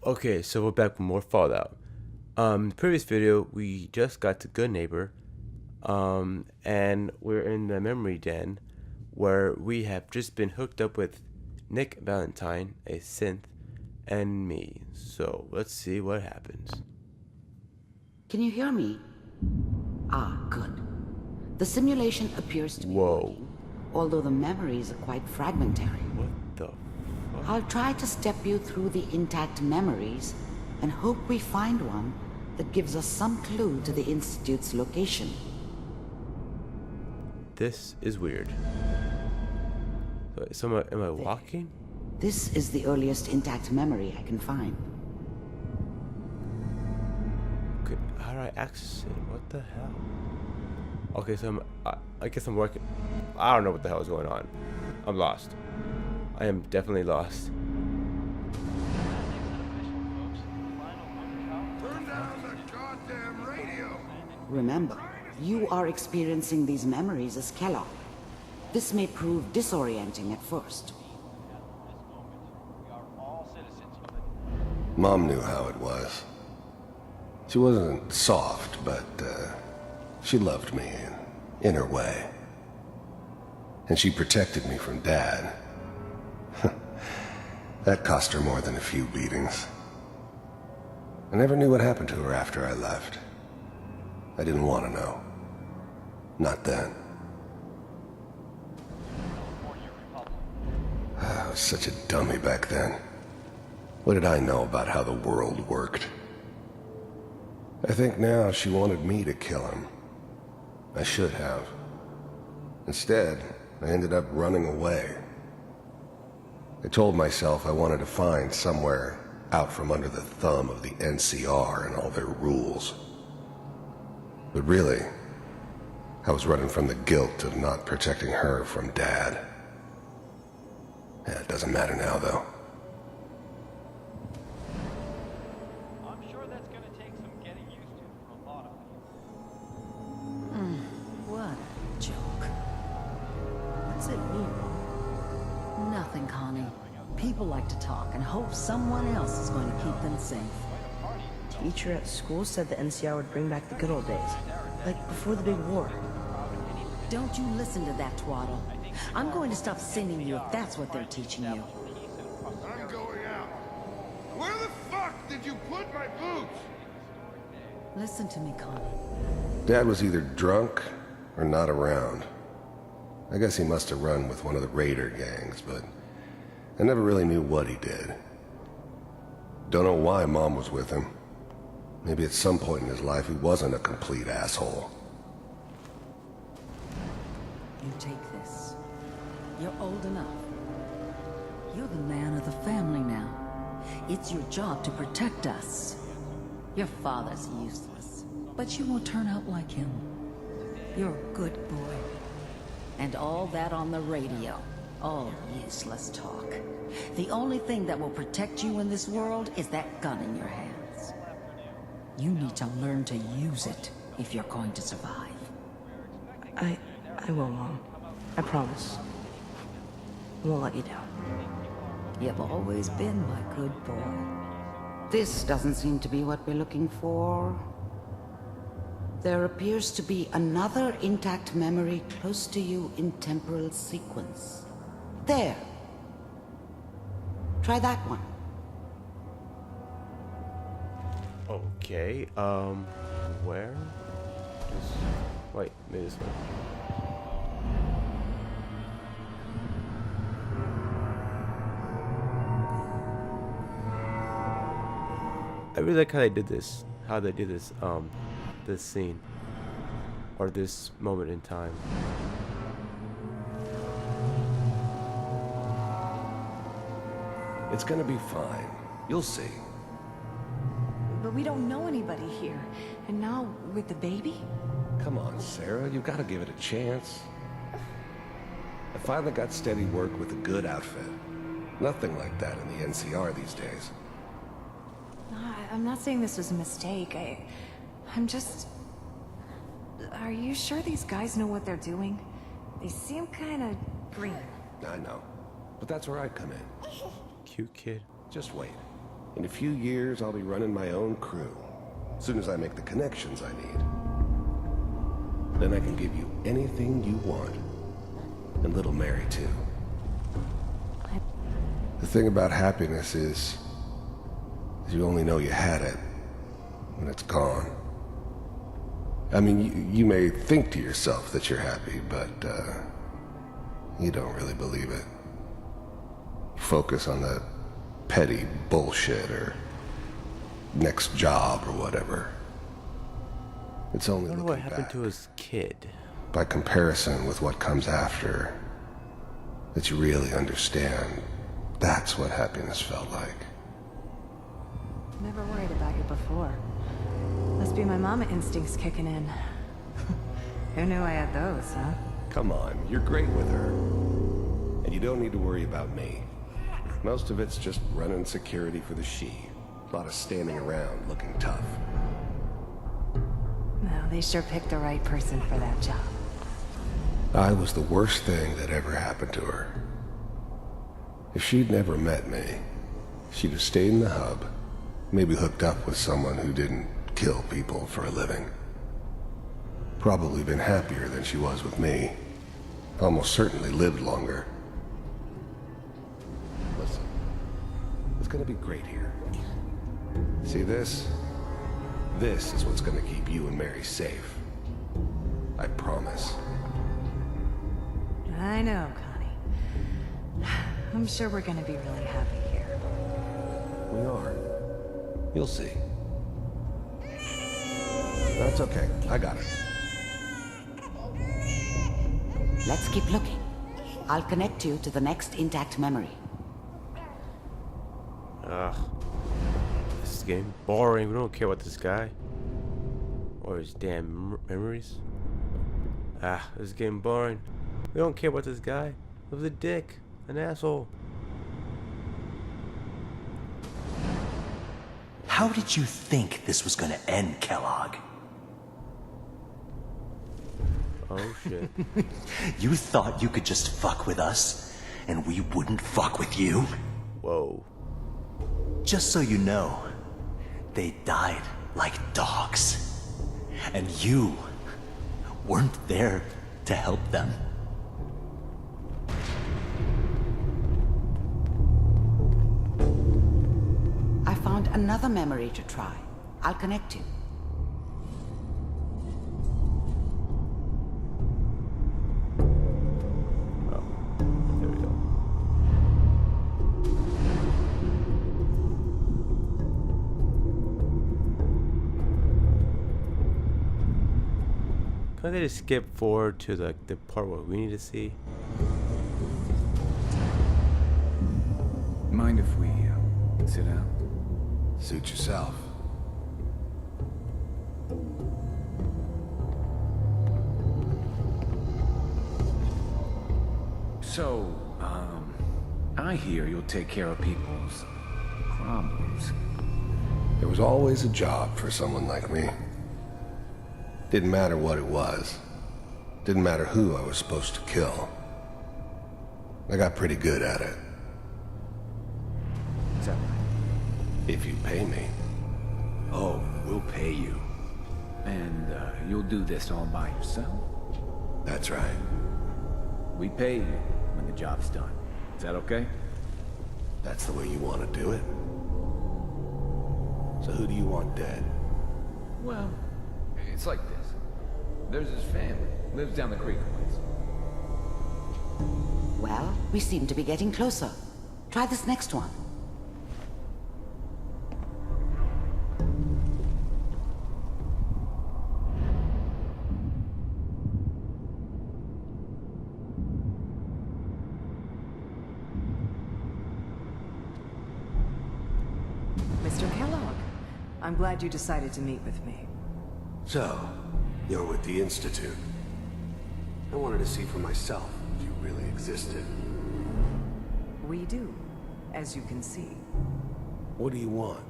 Okay, so we're back with more Fallout. The previous video, we just got to Good Neighbor, and we're in the memory den, where we have just been hooked up with Nick Valentine, a synth, and me. So let's see what happens. Can you hear me? Ah, good. The simulation appears to be Whoa. working, although the memories are quite fragmentary. What the fuck? I'll try to step you through the intact memories and hope we find one that gives us some clue to the Institute's location. This is weird. So am I walking? This is the earliest intact memory I can find. Okay, how do I access it? What the hell? Okay, so I guess I'm working. I don't know what the hell is going on. I'm lost. I am definitely lost. Turn down the goddamn radio! Remember, you are experiencing these memories as Kellogg. This may prove disorienting at first. Mom knew how it was. She wasn't soft, but she loved me in her way. And she protected me from Dad. That cost her more than a few beatings. I never knew what happened to her after I left. I didn't want to know. Not then. I was such a dummy back then. What did I know about how the world worked? I think now she wanted me to kill him. I should have. Instead, I ended up running away. I told myself I wanted to find somewhere out from under the thumb of the NCR and all their rules. But really, I was running from the guilt of not protecting her from Dad. Yeah, it doesn't matter now, though. I'm sure that's gonna take some getting used to for a lot of you. What a joke. What's it mean? Nothing, Connie. People like to talk and hope someone else is going to keep them safe. Teacher at school said the NCR would bring back the good old days. Like before the big war. Don't you listen to that twaddle. I'm going to stop singing you if that's what they're teaching you. I'm going out. Where the fuck did you put my boots? Listen to me, Connie. Dad was either drunk or not around. I guess he must have run with one of the raider gangs, but I never really knew what he did. Don't know why Mom was with him. Maybe at some point in his life he wasn't a complete asshole. You take this. You're old enough. You're the man of the family now. It's your job to protect us. Your father's useless, but you won't turn out like him. You're a good boy. And all that on the radio. All useless talk. The only thing that will protect you in this world is that gun in your hands. You need to learn to use it if you're going to survive. I will, Mom. I promise. I won't let you down. You've always been my good boy. This doesn't seem to be what we're looking for. There appears to be another intact memory close to you in temporal sequence. There. Try that one. Okay, where? Wait, maybe this one. I really like how they did this. How they did this, this scene. Or this moment in time. It's gonna be fine. You'll see. But we don't know anybody here. And now, with the baby? Come on, Sarah. You've got to give it a chance. I finally got steady work with a good outfit. Nothing like that in the NCR these days. I'm not saying this was a mistake. I'm just... Are you sure these guys know what they're doing? They seem kind of green. I know. But that's where I come in. Cute kid. Just wait. In a few years, I'll be running my own crew. As soon as I make the connections I need. Then I can give you anything you want. And little Mary, too. The thing about happiness is you only know you had it when it's gone. I mean, you may think to yourself that you're happy, but you don't really believe it. Focus on that petty bullshit or next job or whatever. It's only I wonder looking what happened back, to his kid. by comparison with what comes after, that you really understand that's what happiness felt like. Never worried about you before. Must be my mama instincts kicking in. Who knew I had those, huh? Come on, you're great with her. And you don't need to worry about me. Most of it's just running security for the she. A lot of standing around looking tough. Well, they sure picked the right person for that job. I was the worst thing that ever happened to her. If she'd never met me, she'd have stayed in the hub, maybe hooked up with someone who didn't kill people for a living. Probably been happier than she was with me. Almost certainly lived longer. Listen, it's gonna be great here. See this? This is what's gonna keep you and Mary safe. I promise. I know, Connie. I'm sure we're gonna be really happy here. We are. You'll see. That's okay. I got it. Let's keep looking. I'll connect you to the next intact memory. Ugh. This is getting boring. We don't care about this guy. Or his damn memories. Ah, this is getting boring. We don't care about this guy. He was a dick. An asshole. How did you think this was gonna end, Kellogg? Oh shit. You thought you could just fuck with us, and we wouldn't fuck with you? Whoa. Just so you know, they died like dogs. And you weren't there to help them. I found another memory to try. I'll connect you. There we go. Can they just skip forward to the part where we need to see? Mind if we sit down? Suit yourself. So, I hear you'll take care of people's problems. There was always a job for someone like me. Didn't matter what it was. Didn't matter who I was supposed to kill. I got pretty good at it. Is that right? If you pay me. Oh, we'll pay you. And you'll do this all by yourself? That's right. We pay you when the job's done. Is that okay? That's the way you want to do it. So who do you want dead? Well, it's like this. There's his family. Lives down the creek a ways. Well, we seem to be getting closer. Try this next one. Mr. Kellogg, I'm glad you decided to meet with me. So, you're with the Institute. I wanted to see for myself if you really existed. We do, as you can see. What do you want?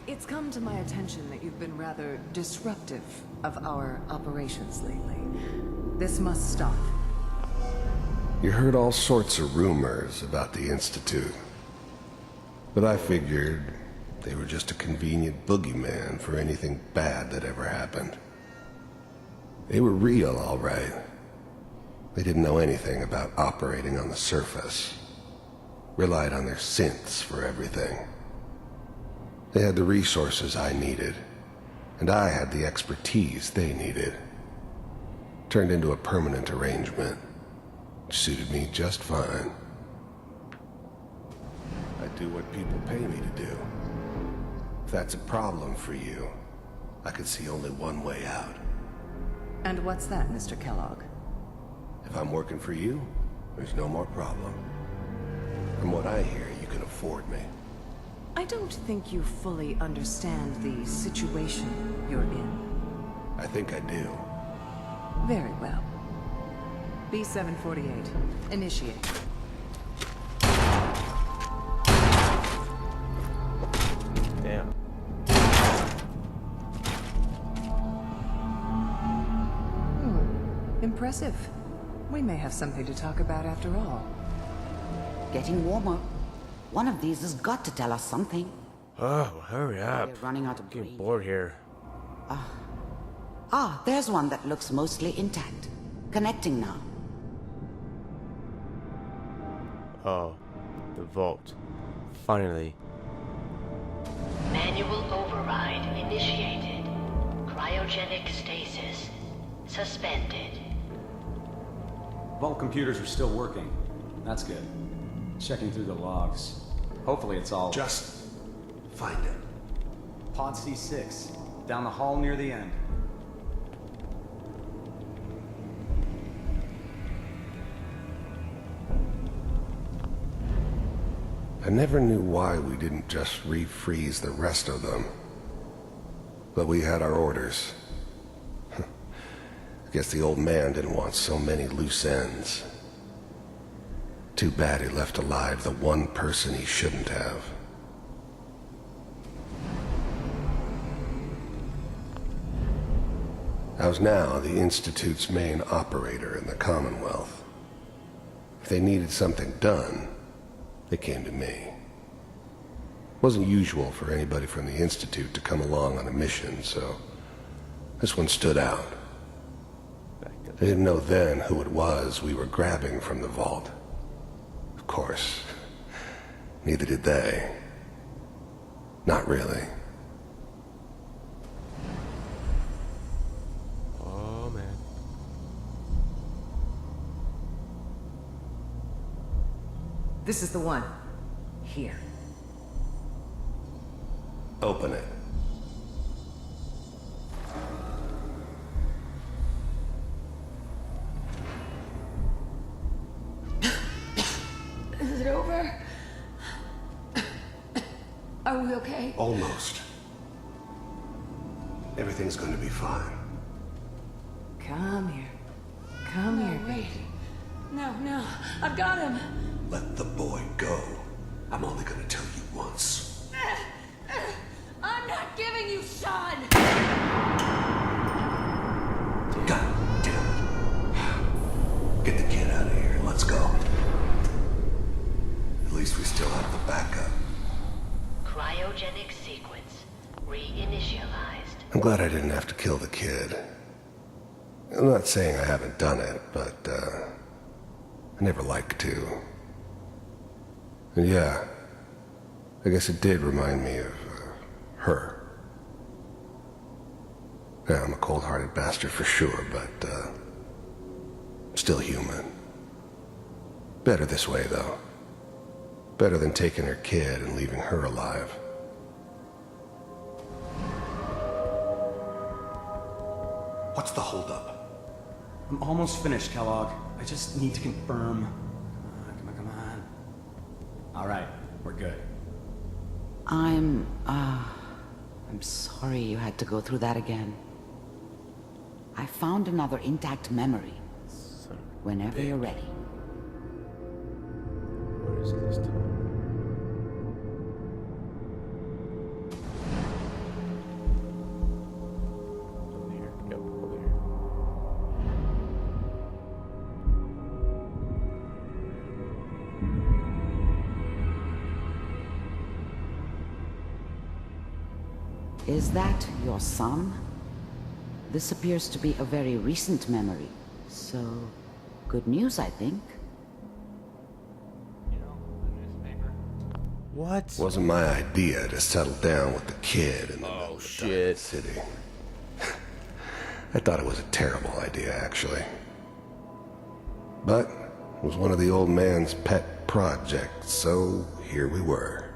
It's come to my attention that you've been rather disruptive of our operations lately. This must stop. You heard all sorts of rumors about the Institute. But I figured they were just a convenient boogeyman for anything bad that ever happened. They were real, all right. They didn't know anything about operating on the surface. Relied on their synths for everything. They had the resources I needed, and I had the expertise they needed. Turned into a permanent arrangement, which suited me just fine. I do what people pay me to do. If that's a problem for you, I could see only one way out. And what's that, Mr. Kellogg? If I'm working for you, there's no more problem. From what I hear, you can afford me. I don't think you fully understand the situation you're in. I think I do. Very well. B-748, initiate. Damn. Impressive. We may have something to talk about after all. Getting warmer. One of these has got to tell us something. Oh, hurry up. We're running out of Getting green. bored here. Ah, there's one that looks mostly intact. Connecting now. Oh, the vault. Finally. Manual override initiated. Cryogenic stasis suspended. Vault computers are still working. That's good. Checking through the logs. Hopefully it's all... Just find it. Pod C6. Down the hall near the end. I never knew why we didn't just refreeze the rest of them. But we had our orders. I guess the old man didn't want so many loose ends. Too bad he left alive the one person he shouldn't have. I was now the Institute's main operator in the Commonwealth. If they needed something done, they came to me. It wasn't usual for anybody from the Institute to come along on a mission, so this one stood out. I didn't know then who it was we were grabbing from the vault. Of course, neither did they. Not really. Oh, man. This is the one. Here. Open it. Is it over? Are we okay? Almost. Everything's going to be fine. Come here. Come here. Wait. No. I've got him. Let the boy go. I'm only going to tell you once. I'm not giving you Sean! God damn it. Get the kid out of here. Let's go. At least we still have the backup. Cryogenic sequence reinitialized. I'm glad I didn't have to kill the kid. I'm not saying I haven't done it, but, I never liked to. And yeah, I guess it did remind me of, her. Yeah, I'm a cold-hearted bastard for sure, but, still human. Better this way, though. Better than taking her kid and leaving her alive. What's the holdup? I'm almost finished, Kellogg. I just need to confirm. Come on. All right, we're good. I'm sorry you had to go through that again. I found another intact memory. Whenever you're ready. Where is this time? Over here. Yep, over here. Is that your son? This appears to be a very recent memory, so good news, I think. You know, the newspaper. What? Wasn't my idea to settle down with the kid in the middle Oh, of shit. Diamond City. I thought it was a terrible idea, actually. But it was one of the old man's pet projects, so here we were.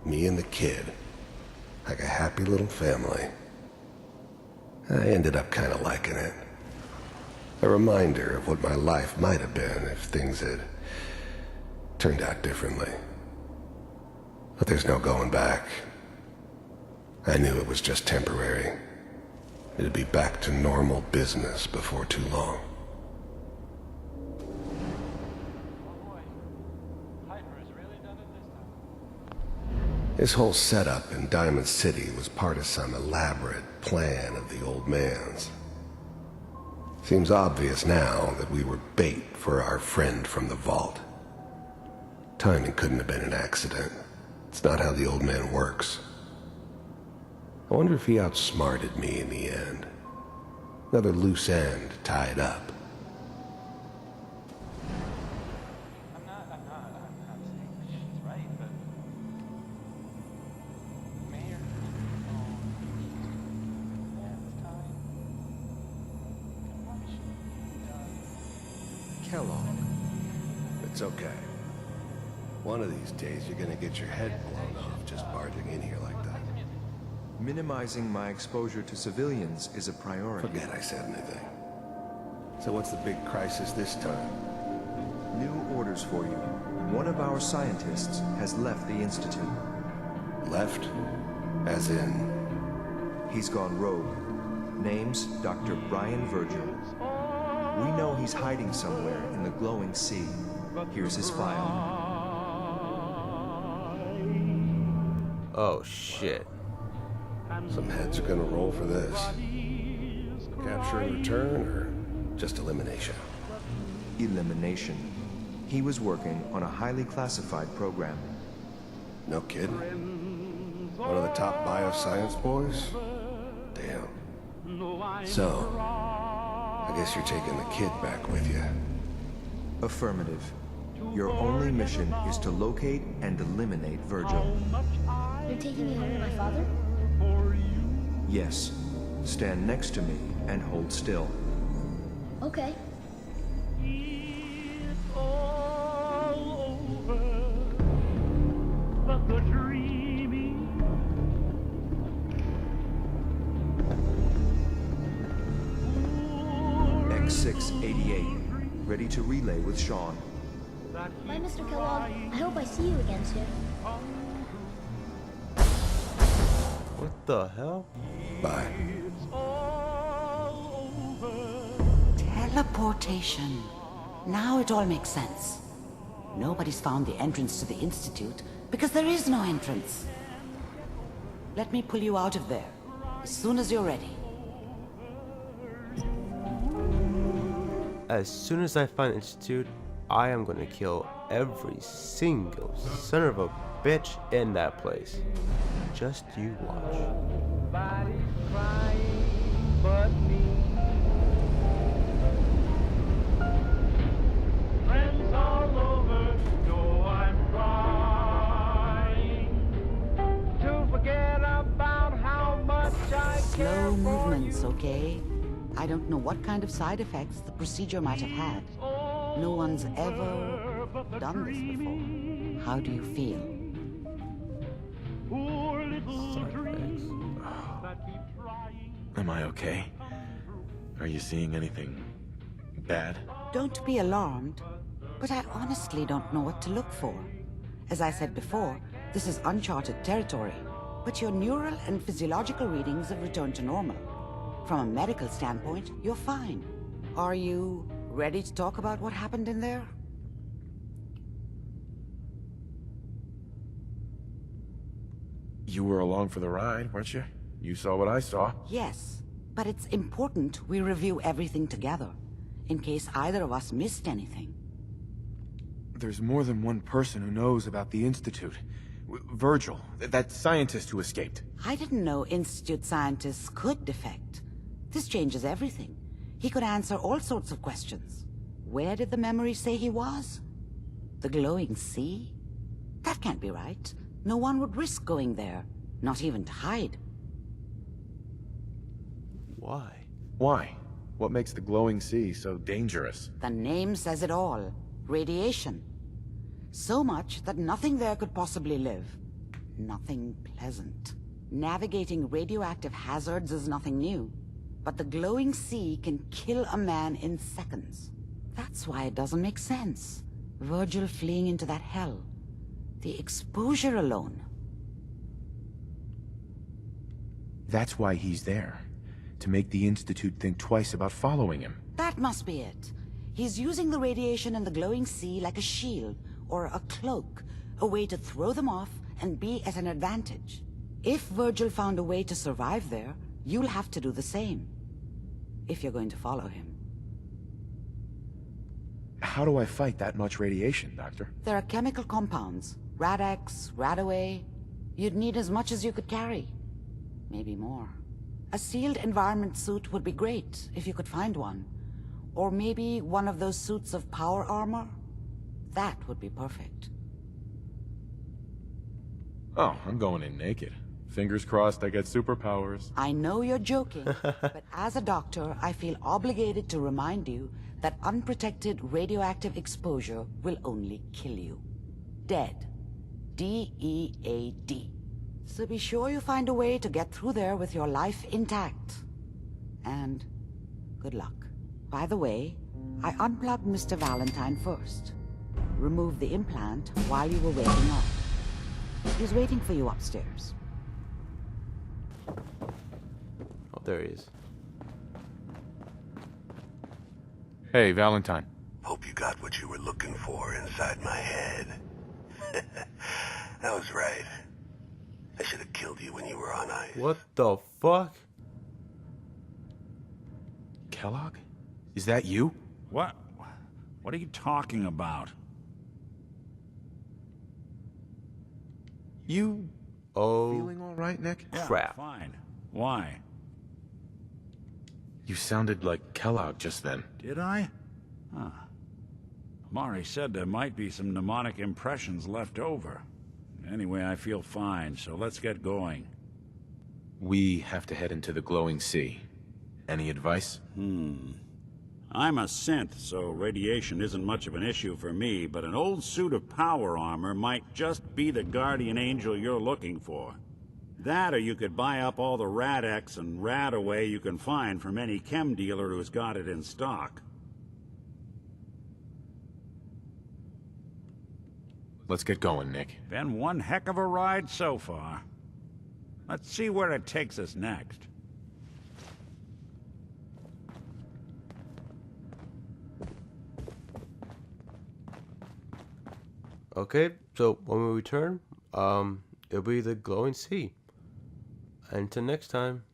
Me and the kid. Like a happy little family. I ended up kind of liking it. A reminder of what my life might have been if things had turned out differently. But there's no going back. I knew it was just temporary. It'd be back to normal business before too long. Oh boy. Piper has really done it this time. This whole setup in Diamond City was part of some elaborate plan of the old man's. Seems obvious now that we were bait for our friend from the vault. Timing couldn't have been an accident. It's not how the old man works. I wonder if he outsmarted me in the end. Another loose end tied up. I'm not saying she's right, but Mayor, yeah, this time, probably should Kellogg. It's okay. One of these days you're gonna get your head blown off just barging in here like that. Minimizing my exposure to civilians is a priority. Forget I said anything. So what's the big crisis this time? New orders for you. One of our scientists has left the Institute. Left? As in? He's gone rogue. Name's Dr. Brian Virgil. We know he's hiding somewhere in the glowing sea. Here's his file. Oh, shit. Some heads are gonna roll for this. Capture and return, or just elimination? Elimination. He was working on a highly classified program. No kidding? One of the top bioscience boys? Damn. So, I guess you're taking the kid back with you. Affirmative. Your only mission is to locate and eliminate Virgil. You're taking me home to my father? Yes. Stand next to me and hold still. Okay. X688. Ready to relay with Sean. Bye, Mr. Kellogg. I hope I see you again soon. What the hell? Bye. Teleportation. Now it all makes sense. Nobody's found the entrance to the Institute because there is no entrance. Let me pull you out of there as soon as you're ready. As soon as I find the Institute, I am gonna kill every single son of a bitch in that place. Just you watch. Nobody's crying but me. Friends all over know I'm crying to forget about how much I care Slow for movements, you. okay? I don't know what kind of side effects the procedure might have had. No one's ever done this before. How do you feel? Poor little dreams that keep trying. Am I okay? Are you seeing anything bad? Don't be alarmed, but I honestly don't know what to look for. As I said before, this is uncharted territory, but your neural and physiological readings have returned to normal. From a medical standpoint, you're fine. Are you ready to talk about what happened in there? You were along for the ride, weren't you? You saw what I saw. Yes, but it's important we review everything together, in case either of us missed anything. There's more than one person who knows about the Institute. Virgil, that scientist who escaped. I didn't know Institute scientists could defect. This changes everything. He could answer all sorts of questions. Where did the memory say he was? The glowing sea? That can't be right. No one would risk going there, not even to hide. Why? Why? What makes the glowing sea so dangerous? The name says it all. Radiation. So much that nothing there could possibly live. Nothing pleasant. Navigating radioactive hazards is nothing new. But the glowing sea can kill a man in seconds. That's why it doesn't make sense. Virgil fleeing into that hell. The exposure alone. That's why he's there. To make the Institute think twice about following him. That must be it. He's using the radiation in the glowing sea like a shield, or a cloak, a way to throw them off and be at an advantage. If Virgil found a way to survive there, you'll have to do the same. If you're going to follow him. How do I fight that much radiation, Doctor? There are chemical compounds. Rad-X, Radaway. You'd need as much as you could carry. Maybe more. A sealed environment suit would be great, if you could find one. Or maybe one of those suits of power armor? That would be perfect. Oh, I'm going in naked. Fingers crossed I get superpowers. I know you're joking, but as a doctor, I feel obligated to remind you that unprotected radioactive exposure will only kill you. Dead. D-E-A-D. So be sure you find a way to get through there with your life intact. And good luck. By the way, I unplugged Mr. Valentine first. Removed the implant while you were waking up. He was waiting for you upstairs. Oh, there he is. Hey, Valentine. Hope you got what you were looking for inside my head. I was right. I should have killed you when you were on ice. What the fuck? Kellogg? Is that you? What? What are you talking about? You... Oh. Feeling all right, Nick? Yeah, crap. Fine. Why? You sounded like Kellogg just then. Did I? Huh. Mari said there might be some mnemonic impressions left over. Anyway, I feel fine, so let's get going. We have to head into the glowing sea. Any advice? I'm a synth, so radiation isn't much of an issue for me, but an old suit of power armor might just be the guardian angel you're looking for. That, or you could buy up all the Rad-X and Radaway you can find from any chem dealer who's got it in stock. Let's get going, Nick. Been one heck of a ride so far. Let's see where it takes us next. Okay, so when we return, it'll be the glowing sea. Until next time.